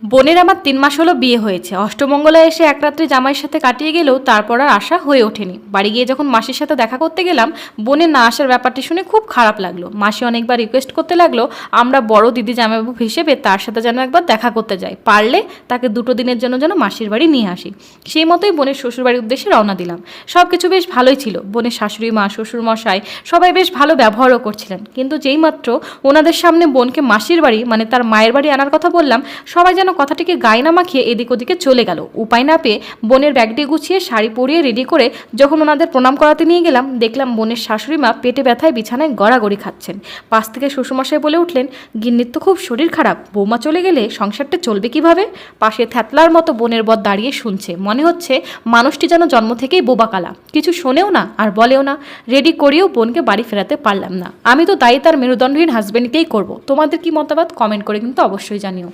বোনের আমার ৩ মাস হলো বিয়ে হয়েছে। অষ্টমঙ্গলায় এসে এক রাত্রে জামাইয়ের সাথে কাটিয়ে গেলেও তারপর আর আশা হয়ে ওঠেনি। বাড়ি গিয়ে যখন মাসির সাথে দেখা করতে গেলাম, বোনের না আসার ব্যাপারটি শুনে খুব খারাপ লাগলো। মাসি অনেকবার রিকোয়েস্ট করতে লাগলো আমরা বড় দিদি জামাইবাবু হিসেবে তার সাথে যেন একবার দেখা করতে যাই, পারলে তাকে 2 দিনের জন্য যেন মাসির বাড়ি নিয়ে আসি। সেই মতোই বোনের শ্বশুরবাড়ির উদ্দেশ্যে রওনা দিলাম। সব কিছু বেশ ভালোই ছিল। বোনের শাশুড়ি মা, শ্বশুর মশাই সবাই বেশ ভালো ব্যবহারও করছিলেন। কিন্তু যেই মাত্র ওনাদের সামনে বোনকে মাসির বাড়ি মানে তার মায়ের বাড়ি আনার কথা বললাম, সবাই যেন কথাটিকে গায়ে না মাখিয়ে এদিক ওদিকে চলে গেল। উপায় না পেয়ে বোনের ব্যাগটি গুছিয়ে শাড়ি পরিয়ে রেডি করে যখন ওনাদের প্রণাম করাতে নিয়ে গেলাম, দেখলাম বোনের শাশুড়ি মা পেটে ব্যথায় বিছানায় গড়াগড়ি খাচ্ছেন। পাশ থেকে শ্বশুরমশাই বলে উঠলেন, গিন্নির তো খুব শরীর খারাপ, বৌমা চলে গেলে সংসারটা চলবে কিভাবে? পাশে থ্যাতলার মতো বোনের বর দাঁড়িয়ে শুনছে। মনে হচ্ছে মানুষটি যেন জন্ম থেকেই বোবাকালা, কিছু শোনেও না আর বলেও না। রেডি করিয়েও বোনকে বাড়ি ফেরাতে পারলাম না। আমি তো দায়ী তার মেরুদণ্ডহীন হাজবেন্ডকেই করব। তোমাদের কি মতামত কমেন্ট করে কিন্তু অবশ্যই জানিও।